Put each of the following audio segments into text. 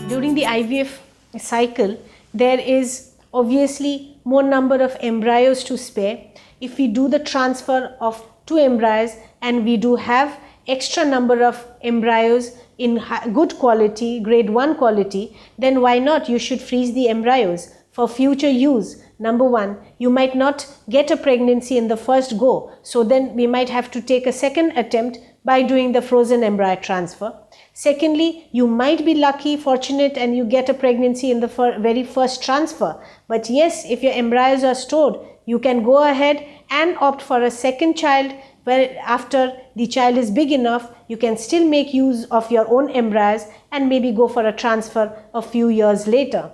During the IVF cycle, there is obviously more number of embryos to spare. If we do the transfer of 2 embryos and we do have extra number of embryos in good quality, grade 1 quality, then why not? You should freeze the embryos for future use. Number 1, you might not get a pregnancy in the first go, so then we might have to take a second attempt by doing the frozen embryo transfer. Secondly, you might be lucky, fortunate, and you get a pregnancy in the very first transfer. But yes, if your embryos are stored, you can go ahead and opt for a second child, where after the child is big enough, you can still make use of your own embryos and maybe go for a transfer a few years later.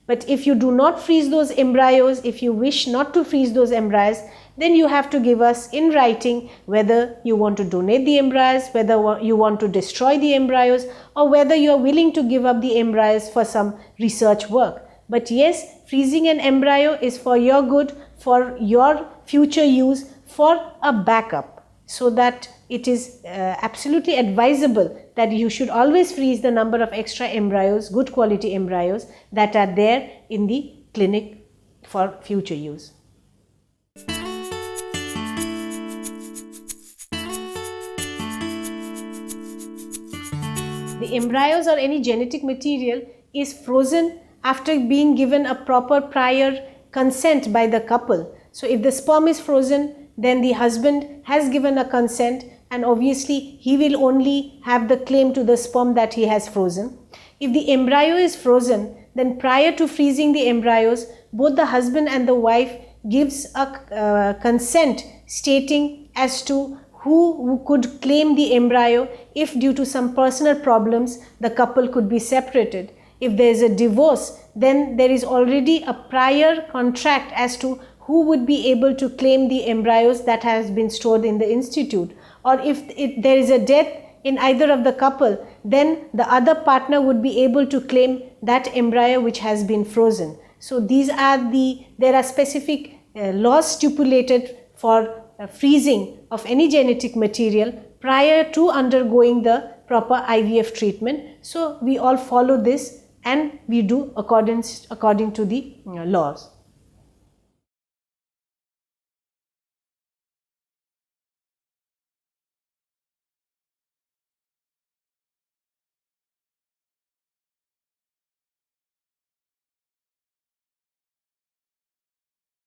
But if you do not freeze those embryos, if you wish not to freeze those embryos, then you have to give us in writing whether you want to donate the embryos, whether you want to destroy the embryos, or whether you are willing to give up the embryos for some research work. But yes, freezing an embryo is for your good, for your future use, for a backup, so that it is absolutely advisable that you should always freeze the number of extra embryos, good quality embryos that are there in the clinic for future use. The embryos or any genetic material is frozen after being given a proper prior consent by the couple. So if the sperm is frozen, then the husband has given a consent, and obviously he will only have the claim to the sperm that he has frozen. If the embryo is frozen, then prior to freezing the embryos, both the husband and the wife gives a consent stating as to who could claim the embryo if due to some personal problems the couple could be separated. If there is a divorce, then there is already a prior contract as to who would be able to claim the embryos that has been stored in the institute. Or if there is a death in either of the couple, then the other partner would be able to claim that embryo which has been frozen. So there are specific laws stipulated for freezing of any genetic material prior to undergoing the proper IVF treatment. So we all follow this and we do according to the laws.